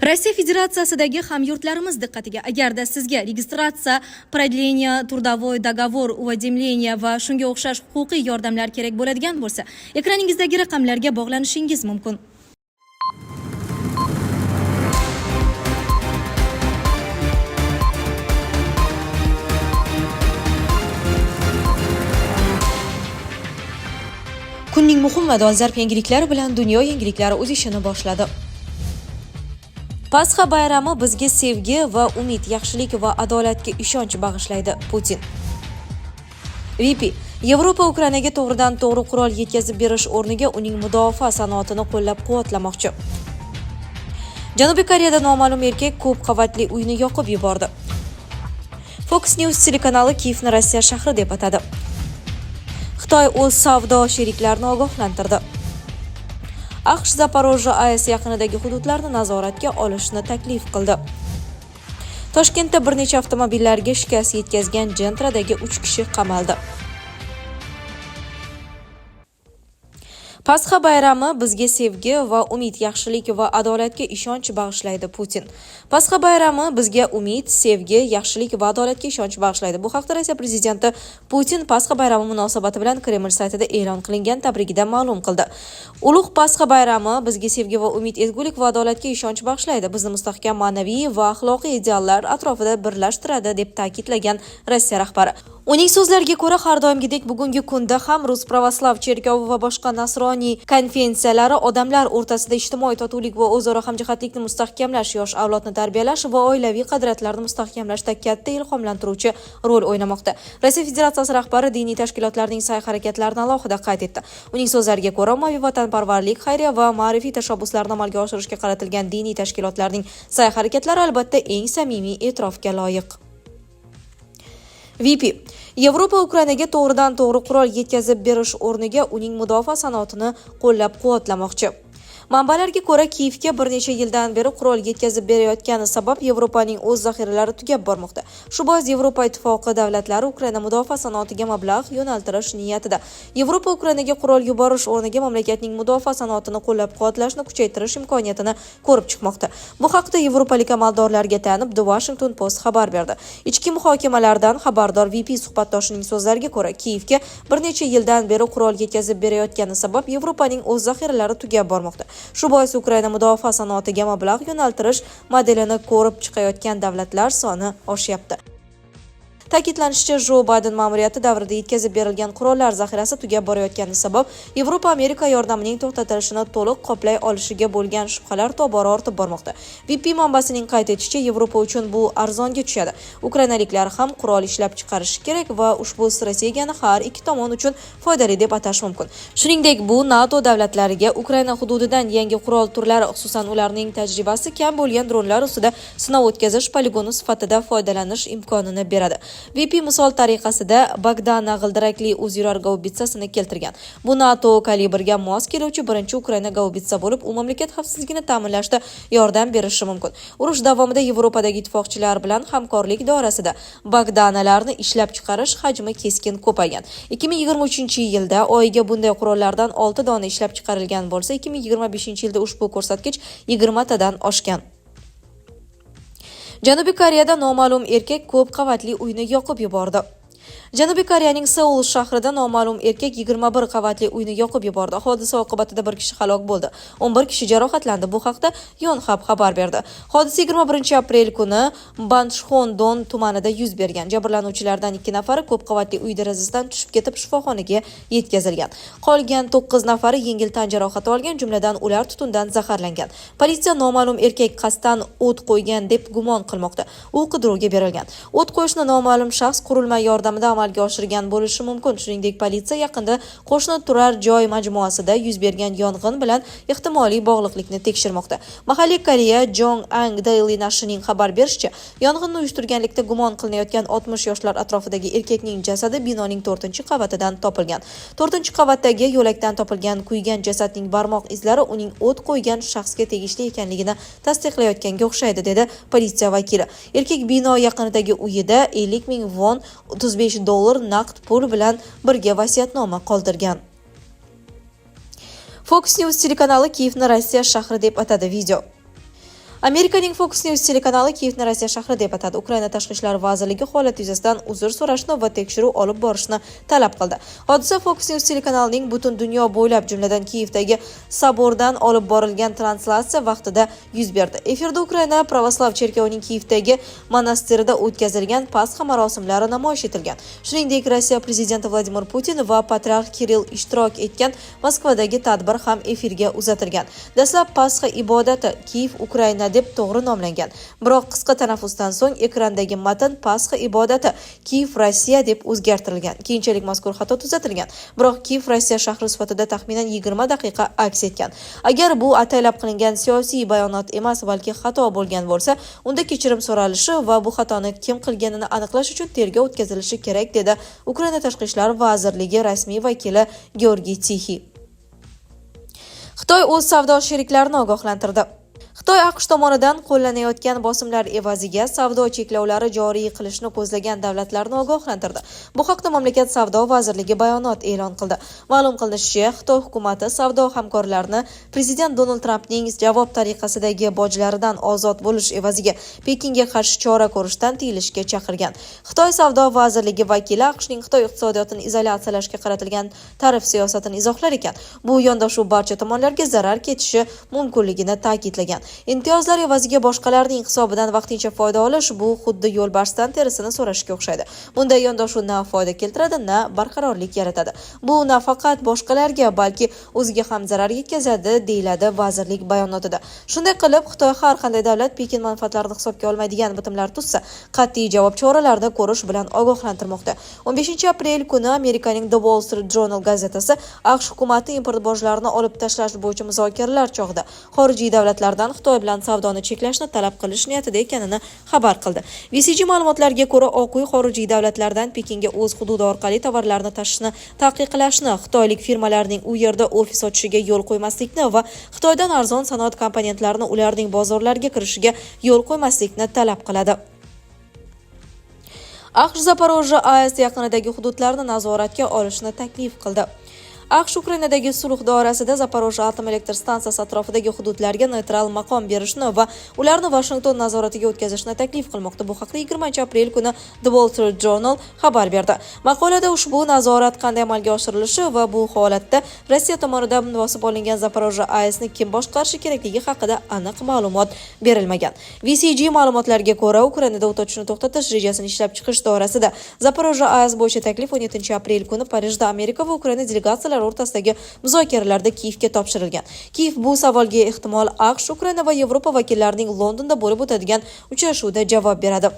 Rossiya Federatsiyasidagi hamyurtlarimiz diqqatiga, agarda sizga registratsiya, продление трудовой договор, уведомление va shunga o'xshash huquqiy yordamlar kerak bo'ladigan bo'lsa, ekraningizdagi raqamlarga bog'lanishingiz mumkin. Kunning muhim va dolzarb yangiliklari bilan dunyo yangiliklari o'z ishini boshladi. Pasxa bayrami bizga sevgi va umid, yaxshilik va adolatga ishonch bag'ishlaydi. Putin. VP Yevropa Ukrainaga to'g'ridan-to'g'ri qurol yetkazib berish o'rniga uning mudofaa sanoatini qo'llab-quvvatlamoqchi. Janubiy Koreyada noma'lum erkak ko'p qavatli uyni yoqib yubordi. Fox News telekanali Kiyevni Rossiya shahri deb atadi. Xitoy o'z savdo sheriklarini ogohlantirdi. AQSh Zaporojye AES yaqinidagi hududlarni nazoratga olishni taklif qildi. Toshkentda bir necha avtomobillarga shikast yetkazgan Gentradagi 3 kishi qamaldi. Pasxa bayrami bizga sevgi va umid, yaxshilik va adolatga ishonch bag'ishlaydi. Putin. Pasxa bayrami bizga umid, sevgi, yaxshilik va adolatga ishonch bag'ishlaydi. Bu haqda Rossiya prezidenti Putin Pasxa bayrami munosabati bilan Kreml saytida e'lon qilingan tabrigida ma'lum qildi. Ulug' Pasxa bayrami bizga sevgi va umid, ezgulik va adolatga ishonch bag'ishlaydi. Bizni mustahkam ma'naviy va axloqiy ideallar atrofida birlashtiradi, deb ta'kidlagan Rossiya rahbari. Uning so'zlariga ko'ra, har doimgidek bugungi kunda ham Rus pravoslav cherkovi va boshqa nasroniy konfessiyalari odamlar o'rtasida ijtimoiy totuvlik va o'zaro hamjihatlikni mustahkamlash, yosh avlodni tarbiyalash va oilaviy qadriyatlarni mustahkamlashda katta ilhomlantiruvchi rol o'ynamoqda. Rossiya Federatsiyasi rahbari diniy tashkilotlarning sa'y-harakatlarini alohida qayd etdi. Uning so'zlariga ko'ra, ommaviy vatanparvarlik, xayriya va ma'rifiy tashabbuslarni amalga oshirishga qaratilgan diniy tashkilotlarning sa'y-harakatlari albatta eng samimiy e'tirofga loyiq. VP Yevropa Ukrainaga to'g'ridan-to'g'ri qurol yetkazib berish o'rniga uning mudofaa sanoatini qo'llab-quvvatlamoqchi. Manbalarga ko'ra, Kiyevga bir necha yildan beri qurol yetkazib berayotgani sabab Yevropaning o'z zaxiralari tugab bormoqda. Shu bois Yevropa ittifoqi davlatlari Ukraina mudofaa sanoatiga mablag' yo'naltirish niyatida. Yevropa Ukrainaga qurol yuborish o'rniga mamlakatning mudofaa sanoatini qo'llab-quvvatlashni kuchaytirish imkoniyatini ko'rib chiqmoqda. Bu haqda yevropalik amaldorlarga tayanib The Washington Post xabar berdi. Ichki muhokamalardan xabardor VP suhbatdoshining so'zlariga ko'ra, Kiyevga bir necha yildan beri qurol yetkazib berayotgani sabab Yevropaning o'z zaxiralari tugab bormoqda. Shu bois Ukraina mudofaa sanoatiga mablag' yo'naltirish modelini ko'rib chiqayotgan davlatlar soni oshyapti. Ta'kidlanishicha, Jo Bayden ma'muriyati davrida yetkazib berilgan qurollar zaxirasi tugab borayotgani sabab Yevropa Amerika yordamining to'xtatilishini to'liq qoplay olishiga bo'lgan shubhalar tobora ortib bormoqda. VP manbasining qayd etishicha, Yevropa uchun bu arzonga tushadi. Ukrainaliklar ham qurol ishlab chiqarishi kerak va ushbu strategiyani har ikki tomon uchun foydali deb atash mumkin. Shuningdek, bu NATO davlatlariga Ukraina hududidan yangi qurol turlari, xususan ularning tajribasi kam bo'lgan dronlar ustida sinov o'tkazish poligoni sifatida foydalanish imkonini beradi. VP misol tariqasida Bogdana g'ildirakli o'zyurar gaubitsasini keltirgan. Bu NATO kalibriga mos keluvchi birinchi Ukraina gaubitsa bo'lib, u mamlakat xavfsizligini ta'minlashda yordam berishi mumkin. Urush davomida Yevropadagi ittifoqchilar bilan hamkorlik doirasida Bogdanalarni ishlab chiqarish hajmi keskin ko'paygan. 2023-yilda oyiga bunday qurollardan 6 dona ishlab chiqarilgan bo'lsa, 2025-yilda ushbu ko'rsatkich 20 tadan oshgan. Janubiy Koreyada noma'lum erkak ko'p qavatli uyni yoqib yubordi. Janubiy Koreyaning Seul shahrida noma'lum erkak 21 qavatli uyni yoqib yubordi. Hodisa oqibatida bir kishi halok bo'ldi. 11 kishi jarohatlandi. Bu haqda Yonhap xabar berdi. Hodisa 21-aprel kuni Banchxondon tumanida yuz bergan. Jabrlanuvchilardan 2 nafari ko'p qavatli uy derazasidan tushib ketib shifoxonaga yetkazilgan. Qolgan 9 nafari yengil tan jarohati olgan, jumladan ular tutundan zaharlangan. Politsiya noma'lum erkak qasddan o't qo'ygan deb gumon qilmoqda. U qidiruvga berilgan. O't qo'yishni noma'lum shaxs qurilma yordamida amalga oshirgan bo'lishi mumkin. Shuningdek, politsiya yaqinda qo'shni turar joy majmuasida yuz bergan yong'in bilan ehtimoliy bog'liqlikni tekshirmoqda. Mahalliy Koreya Jong-Ang Daily nashrining xabar berishicha, yong'inni uyushtirganlikda gumon qilinayotgan 60 yoshlar atrofidagi erkakning jasadi binoning 4-qavatidan topilgan. 4-qavatdagi yo'lakdan topilgan kuygan jasadning barmoq izlari uning o't qo'ygan shaxsga tegishli ekanligini tasdiqlayotganga o'xshaydi, dedi politsiya vakili. Erkak bino yaqinidagi uyida 50 ming won $35 naqd pul bilan birga vasiyatnoma qoldirgan. Fox News telekanali Kiyevni Rossiya shahri deb atadi video. Amerikaning Fox News telekanali Kiyevni Rossiya shahri deb atadi. Ukraina tashqi ishlar vazirligi holat yuzasidan uzr so'rashni va tekshiruv olib borishni talab qildi. Hodisa Fox News telekanalining butun dunyo bo'ylab, jumladan Kiyevdagi sabordan olib borilgan translyatsiya vaqtida yuz berdi. Efirda Ukraina Pravoslav cherkovining Kiyevdagi monastirida o'tkazilgan Pasxa marosimlari namoyish etilgan. Shuningdek, Rossiya prezidenti Vladimir Putin va patriarx Kirill ishtirok etgan Moskvadagi tadbir ham efirga uzatilgan. Dastlab Pasxa ibodati Kiyev Ukraina deb to'g'ri nomlangan. Biroq qisqa tanaffusdan so'ng ekrandagi matn Pasxa ibodati Kiyev Rossiya deb o'zgartirilgan. Keyinchalik mazkur xato tuzatilgan. Biroq Kiyev Rossiya shahri sifatida taxminan 20 daqiqa aks etgan. Agar bu ataylab qilingan siyosiy bayonot emas, balki xato bo'lgan bo'lsa, unda kechirim so'ralishi va bu xatoni kim qilganini aniqlash uchun tergov o'tkazilishi kerak, dedi Ukraina tashqi ishlar vazirligi rasmiy vakili Georgiy Tixi. Xitoy o'z savdo sheriklarini ogohlantirdi. Xitoy AQSh tomonidan qo'llanayotgan bosimlar evaziga savdo cheklovlari joriy qilishni ko'zlagan davlatlarni ogohlantirdi. Bu haqda mamlakat savdo vazirligi bayonot e'lon qildi. Ma'lum qilinishicha, Xitoy hukumatı savdo hamkorlarini prezident Donald Trampning javob tariqasidagi bojlaridan ozod bo'lish evaziga Pekinga qarshi chora ko'rishdan tiyilishga chaqirgan. Xitoy savdo vazirligi vakili AQShning Xitoy iqtisodiyotini izolyatsiyalashga qaratilgan tarif siyosatini izohlar ekan. Bu yondashuv barcha tomonlarga zarar ketishi mumkinligini ta'kidlagan. Imtiyozlar evaziga boshqalarning hisobidan vaqtincha foyda olish bu xuddi yo'lbarsdan terisini so'rashga o'xshaydi. Bunday yondashuv na foyda keltiradi, na barqarorlik yaratadi. Bu nafaqat boshqalarga, balki o'ziga ham zarar yetkazadi, deyiladi vazirlik bayonotida. Shunday qilib, Xitoy har qanday davlat Pekin manfaatlarini hisobga olmaydigan bitimlar tuzsa, qat'iy javob choralarni ko'rish bilan ogohlantirmoqda. 15-aprel kuni Amerikaning The Wall Street Journal gazetasi AQSh hukumati import bojlarini olib tashlash bo'yicha muzokaralar chog'ida xorijiy davlatlardan Xitoy bilan savdoni cheklashni talab qilish niyatida ekanini xabar qildi. VCG ma'lumotlariga ko'ra, Oq uy xorijiy davlatlardan Pekinga o'z hududi orqali tovarlarni tashishni taqiqlashni, xitoylik firmalarning u yerda ofis ochishiga yo'l qo'ymaslikni va Xitoydan arzon sanoat komponentlarini ularning bozorlariga kirishiga yo'l qo'ymaslikni talab qiladi. AQSh Zaporojye AES yaqinidagi hududlarni nazoratga olishni taklif qildi. AQSh Ukrainadagi sulh doirasida Zaporojye atom elektr stansiyasi atrofidagi hududlarga neytral maqom berishni va ularni Washington nazoratiga o'tkazishni taklif qilmoqda. Bu haqda 20-aprel kuni The Wall Street Journal xabar berdi. Maqolada ushbu nazorat qanday amalga oshirilishi va bu holatda Rossiya tomonidan bosib olingan Zaporojye AESni kim boshqarishi kerakligi haqida aniq ma'lumot berilmagan. VCG ma'lumotlariga ko'ra, Ukrainada o't ochishni to'xtatish rejasini ishlab chiqish doirasida Zaporojye AES bo'yicha taklif 17-aprel kuni Parijda Amerika va Ukraina delegatsiyalari o'rtasidagi muzokaralarda Kiyevga topshirilgan. Kiyev bu savolga ehtimol AQSh, Ukraina va Yevropa vakillarining Londonda bo'lib o'tadigan uchrashuvda javob beradi.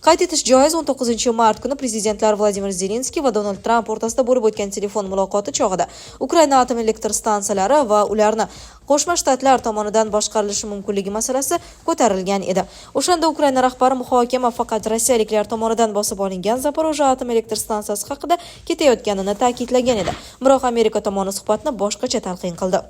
Qayd etish joiz, 19-mart kuni prezidentlar Vladimir Zelenskiy va Donald Tramp o'rtasida bo'lib o'tgan telefon muloqoti chog'ida Ukraina atom elektr stansiyalari va ularni Qo'shma Shtatlar tomonidan boshqarilishi mumkinligi masalasi ko'tarilgan edi. O'shanda Ukraina rahbari muhokama faqat rossiyaliklar tomonidan bosib olingan Zaporojye atom elektr stansiyasi haqida ketayotganini ta'kidlagan edi. Biroq Amerika tomoni suhbatni boshqacha talqin qildi.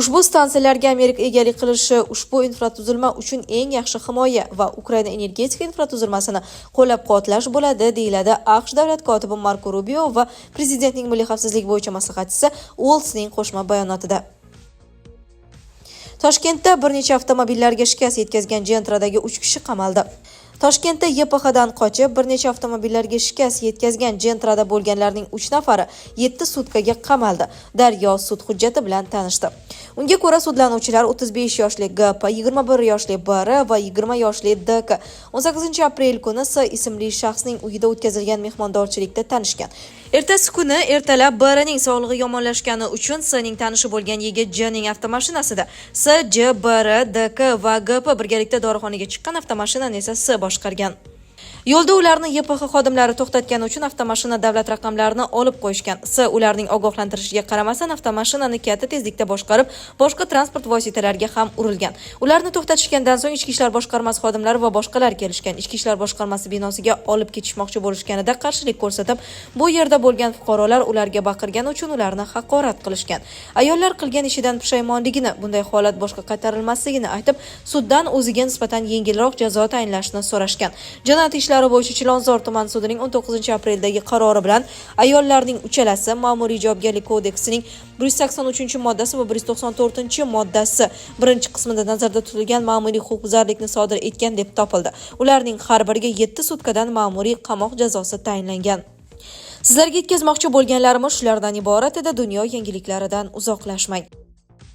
Ushbu stansiyalarga Amerika egalik qilishi ushbu infratuzilma uchun eng yaxshi himoya va Ukraina energetika infratuzilmasini qo'llab-quvvatlash bo'ladi, deyiladi AQSh davlat kotibi Marko Rubio va prezidentning milliy xavfsizlik bo'yicha maslahatchisi Wolsning qo'shma bayonotida. Toshkentda bir necha avtomobillarga shikast yetkazgan Gentradagi 3 kishi qamaldi. Toshkentda YPXdan qochib, bir necha avtomobillarga shikast yetkazgan Gentrada bo'lganlarning 3 nafari 7 sutkaga qamaldi. Daryo sud hujjati bilan tanishdi. Unga ko'ra sudlanuvchilar 35 yoshli GP, 21 yoshli BR va 20 yoshli DK 18-aprel kuni S ismli shaxsning uyida o'tkazilgan mehmondorchilikda tanishgan. Ertasi kuni ertalab BRning sog'lig'i yomonlashgani uchun S'ning tanishi bo'lgan yigit J'ning avtomashinasida S, J, BR, DK va GP birgalikda dorixonaga chiqqan, avtomashinani esa S boshqargan. Yo'lda ularni YPX xodimlari to'xtatgani uchun avtomashina davlat raqamlarini olib qo'yishgan. S ularning ogohlantirishiga qaramasdan avtomashinani katta tezlikda boshqarib, boshqa transport vositalariga ham urilgan. Ularni to'xtatishgandan so'ng Ichki ishlar boshqarmasi xodimlari va boshqalar kelishgan. Ichki ishlar boshqarmasi binosiga olib ketishmoqchi bo'lishganida qarshilik ko'rsatib, bu yerda bo'lgan fuqarolar ularga baqirgani uchun ularni haqorat qilishgan. Ayollar qilgan ishidan pushaymonligini, bunday holat boshqa qaytarilmasligini aytib, suddan o'ziga nisbatan yengilroq jazo tayinlashni so'rashgan. Jinoyat ishlari bo'yicha Chilonzor tuman sudining 19-apreldagi qarori bilan ayollarning uchalasi Ma'muriy javobgarlik kodeksining 183-moddasi va 194-moddasi birinchi qismida nazarda tutilgan ma'muriy huquqbuzarlikni sodir etgan deb topildi. Ularning har biriga 7 sutkadan ma'muriy qamoq jazosi tayinlangan. Sizlarga yetkazmoqchi bo'lganlarimiz shulardan iborat edi. Dunyo yangiliklaridan uzoqlashmang.